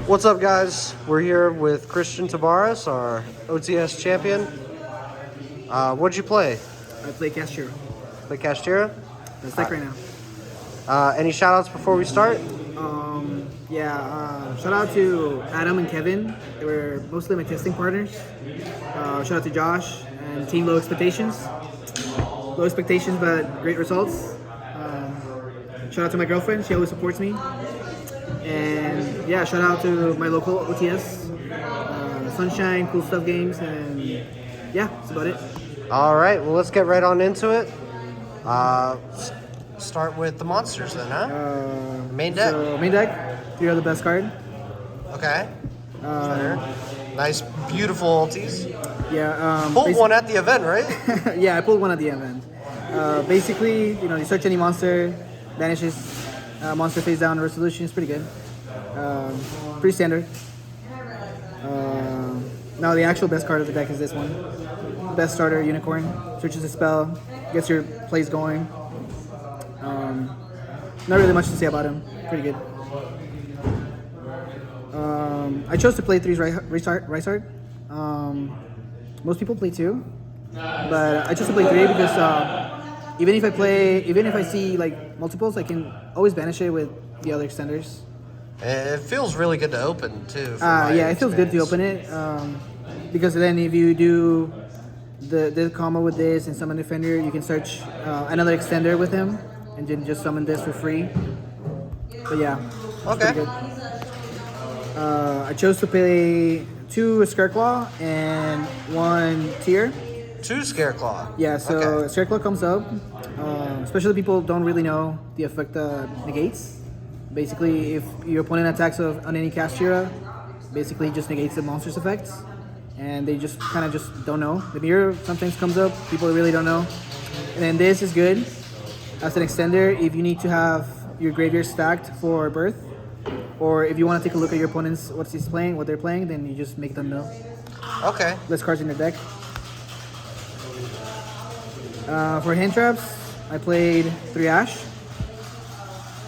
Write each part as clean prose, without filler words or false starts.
What's up, guys? We're here with Christian Tabares, our OTS champion. What'd you play? I play Kashtira. Play Kashtira? That's deck right now. Any shout-outs before we start? Shout out to Adam and Kevin. They were mostly my testing partners. Shout out to Josh and Team Low Expectations. Low expectations, but great results. Shout out to my girlfriend. She always supports me. And yeah, shout out to my local OTS, Sunshine, Cool Stuff Games, and yeah, that's about it. All right, well, let's get right on into it. Start with the monsters then, huh? Main deck. So main deck, 3 are the best card. Okay. Nice, beautiful ultis. Yeah. Pulled one at the event, right? Yeah, I pulled one at the event. Basically, you search any monster, vanishes, monster face down, resolution is pretty good. Pretty standard. Now the actual best card of the deck is this one. Best starter, Unicorn. Searches a spell, gets your plays going. Not really much to say about him. Pretty good. I chose to play 3's Rysart. Most people play 2, but I chose to play 3 because even if I see like multiples, I can always banish it with the other extenders. It feels really good to open too. Yeah, it feels good to open it because then if you do the combo with this and summon defender, you can search another extender with him and then just summon this for free. But yeah, okay. Good. I chose to play 2 Scareclaw and 1 Tier. 2 Scareclaw. Yeah, so okay. Scareclaw comes up, especially people don't really know the effect negates. Basically, if your opponent attacks on any Kashtira, basically just negates the monster's effects, and they just kind of just don't know. The mirror sometimes comes up, people really don't know. And then this is good as an extender if you need to have your graveyard stacked for birth, or if you want to take a look at your opponent's what they're playing, then you just make them know. Okay. Less cards in the deck. For hand traps, I played 3 Ash.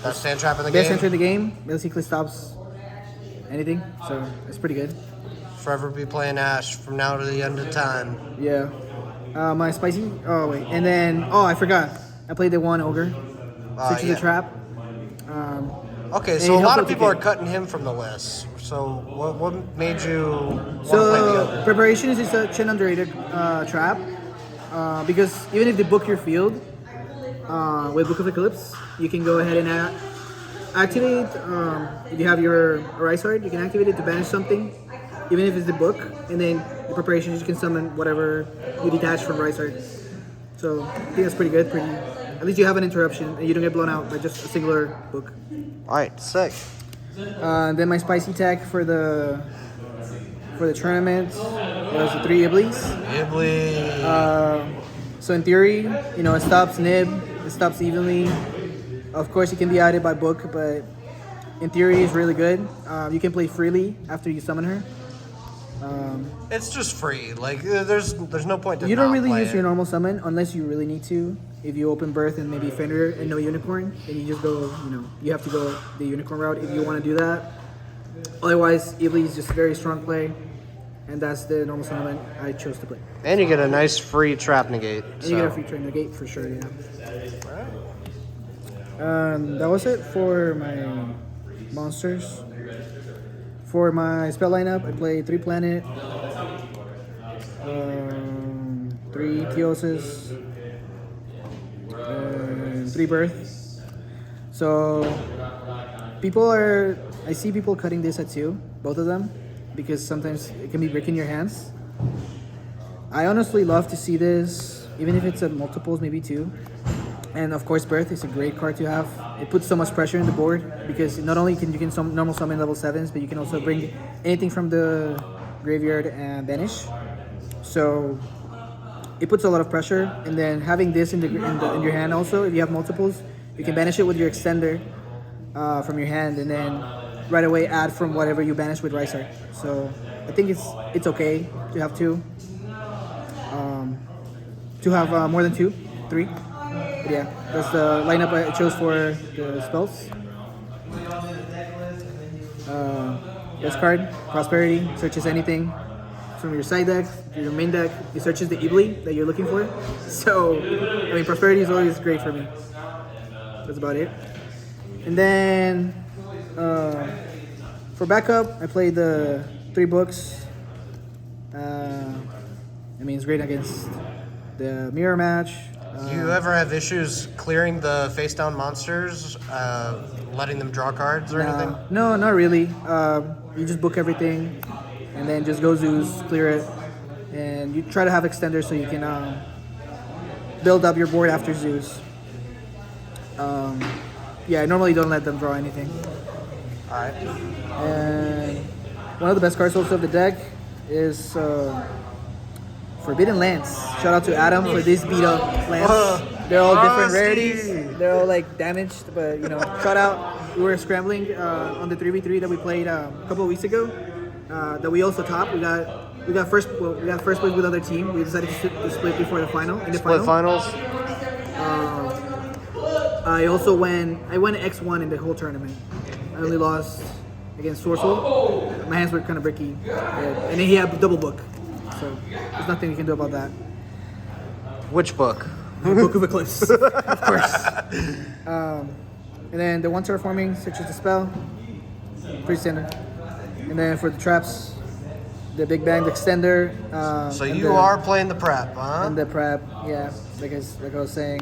Best hand trap in the game? Best hand trap in the game. Basically stops anything, so it's pretty good. Forever be playing Ash from now to the end of time. Yeah. My spicy... Oh, wait. And then... Oh, I forgot. I played the 1 Ogre. Switch to the trap. Okay, so a lot of people are cutting him from the list. So what made you want to play the Ogre? Preparation is such an underrated trap. Because even if they book your field with Book of Eclipse, you can go ahead and activate. If you have your Rysart, you can activate it to banish something, even if it's the book. And then the preparation, you can summon whatever you detach from Rysart. So I think that's pretty good. At least you have an interruption and you don't get blown out by just a singular book. All right, sick. Then my spicy tech for the tournament was the 3 Iblis. So in theory, it stops nib, it stops evenly. Of course, it can be added by book, but in theory, it's really good. You can play freely after you summon her. It's just free. Like there's no point to. You don't really use your normal summon unless you really need to. If you open Birth and maybe Fender and no Unicorn, then you just go. You have to go the Unicorn route if you want to do that. Otherwise, Iblis is just a very strong play. And that's the normal summon I chose to play. And you get a nice free trap negate. And you get a free trap negate for sure, yeah. That was it for my monsters. For my spell lineup, I played 3 Planet, 3 Theoses, and 3 Birth. So I see people cutting this at 2, both of them, because sometimes it can be breaking your hands. I honestly love to see this, even if it's at multiples, maybe 2. And of course, Birth is a great card to have. It puts so much pressure on the board because not only can you normal summon level 7s, but you can also bring anything from the graveyard and banish. So it puts a lot of pressure. And then having this in your hand also, if you have multiples, you can banish it with your extender from your hand, and then right away add from whatever you banish with Rysart. So I think it's okay to have 2. To have more than 2, 3. But yeah, that's the lineup I chose for the spells. Best card, Prosperity, searches anything from your side deck, your main deck. It searches the Ibli that you're looking for. So, I mean, Prosperity is always great for me. That's about it. And then for backup, I played the 3 books. I mean, it's great against the mirror match. Do you ever have issues clearing the face down monsters, letting them draw cards or anything? No, not really. You just book everything, and then just go Zeus, clear it, and you try to have extenders so you can build up your board after Zeus. Yeah, I normally don't let them draw anything. All right. And one of the best cards also of the deck is Forbidden Lance. Shout out to Adam for this beat up lance. They're all different rarities. They're all like damaged, but you know, shout out. We were scrambling on the 3v3 that we played a couple of weeks ago. That we also topped. We got first place with other team. We decided to split before the final. In the finals. I went X1 in the whole tournament. I only lost against Sorcel. My hands were kind of bricky, and then he had double book. So there's nothing we can do about that. Which book? Book of Eclipse, of course. And then the 1 terraforming, searches the spell. Pretty standard. And then for the traps, the Big Bang, the extender. So you are playing the prep, huh? And the prep, yeah. Like I was saying.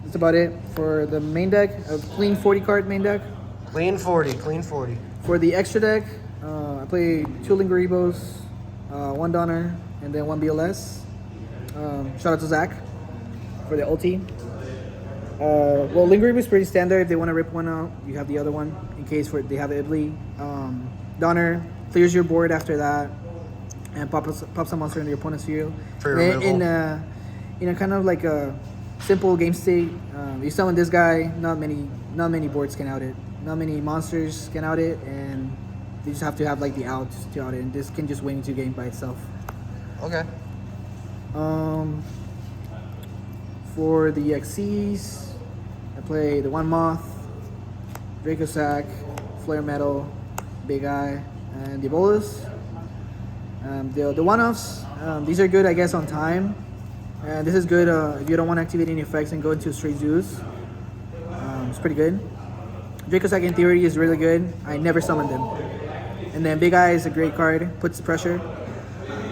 That's about it. For the main deck, a clean 40 card main deck. Clean 40. For the extra deck, I play 2 Lingaribos, 1 Donner, and then 1 BLS. Shout out to Zach for the ulti. Well, Lingaribos is pretty standard. If they want to rip one out, you have the other one in case they have Ibli. Donner clears your board after that and pops a monster into your opponent's field. For removal. In a kind of like a simple game state, you summon this guy. Not many boards can out it. Not many monsters can out it, and you just have to have like the out to out it, and this can just win 2 games by itself. Okay. For the XCs, I play the 1 Moth, Draco Sack, Flare Metal, Big Eye, and the Ebolas. The one-offs, these are good, I guess, on time. And this is good if you don't want to activate any effects and go into straight Zeus. It's pretty good. Draco Sack in theory is really good. I never summoned him. And then Big Eye is a great card, puts pressure.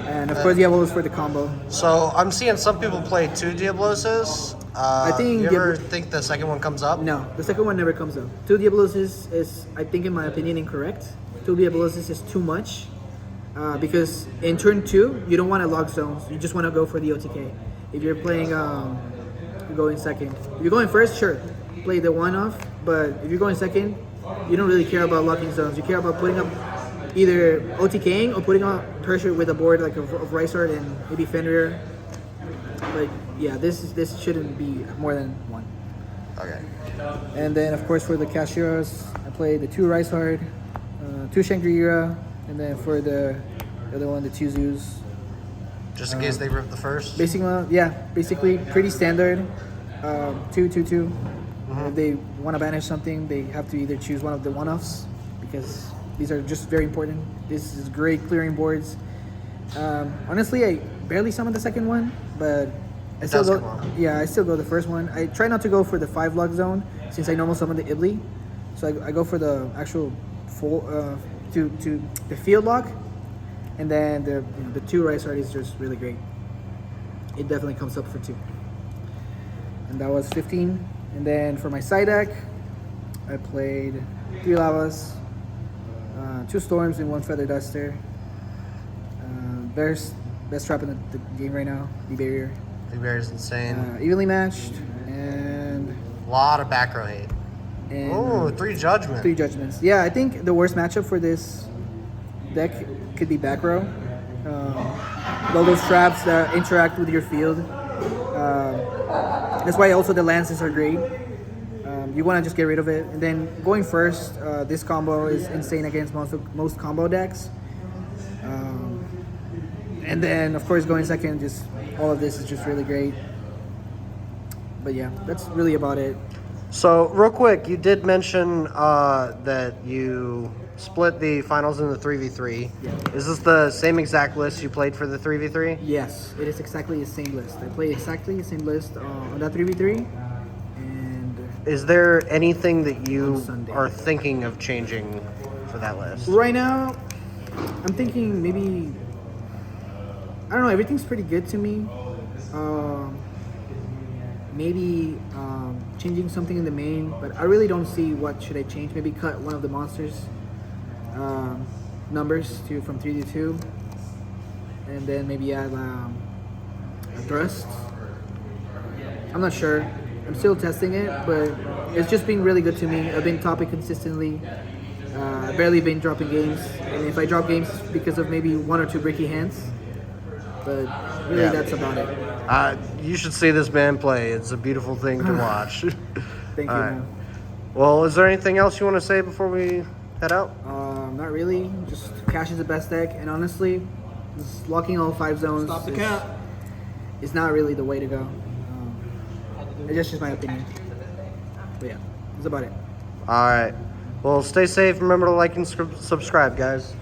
And of course, Diablos for the combo. So I'm seeing some people play 2 Diabloses. I think you ever think the second one comes up? No, the second one never comes up. 2 Diabloses is, I think, in my opinion, incorrect. 2 Diabloses is too much. Because in turn 2, you don't want to log zones. You just want to go for the OTK. If you're playing, you're going second. If you're going first, sure, play the 1 off. But if you're going second, you don't really care about locking zones. You care about putting up either OTKing or putting up pressure with a board like of Rysart and maybe Fenrir. But yeah, this shouldn't be more than 1. Okay. And then of course for the Kashtiras, I played the 2 Rysart, 2 Shangri-La, and then for the other one, the 2 Zeus. Just in case they rip the first? Basically pretty standard. 2/2/2. If they want to banish something, they have to either choose one of the 1-offs because these are just very important. This is great clearing boards. Honestly, I barely summoned the second one, but I still go the first one. I try not to go for the 5 log zone since I normally summon the Ibli, so I go for the actual full to the field lock, and then the 2 Rysart is just really great. It definitely comes up for 2, and that was 15. And then for my side deck, I played 3 Lavas, 2 Storms, and 1 Feather Duster. Best trap in the game right now, the Barrier. The Barrier's insane. Evenly matched, and a lot of back row hate. Oh, 3 Judgments. 3 Judgments. Yeah, I think the worst matchup for this deck could be back row. All those traps that interact with your field. That's why also the lances are great. You want to just get rid of it. And then going first, this combo is insane against most combo decks. And then, of course, going second, just all of this is just really great. But yeah, that's really about it. So, real quick, you did mention that you split the finals into 3v3. Yeah. Is this the same exact list you played for the 3v3? Yes, it is exactly the same list. I play exactly the same list on that 3v3. And Is there anything that you On Sunday. are thinking of changing for that list? right now, I'm thinking maybe, I don't know, everything's pretty good to me. Maybe changing something in the main, but I really don't see what should I change. Maybe cut one of the monsters numbers from 3 to 2, and then maybe add a thrust. I'm not sure. I'm still testing it, but it's just been really good to me. I've been topping consistently. I've barely been dropping games, and if I drop games, it's because of maybe 1 or 2 bricky hands. But really, Yeah. that's about it. You should see this man play. It's a beautiful thing to watch. Thank you, All right. man. Well, is there anything else you want to say before we head out? Not really. Just Cash is the best deck, and honestly, just locking all 5 zones Stop the count. is not really the way to go. It's just my opinion. But yeah, that's about it. All right. Well, stay safe. Remember to like and subscribe, guys.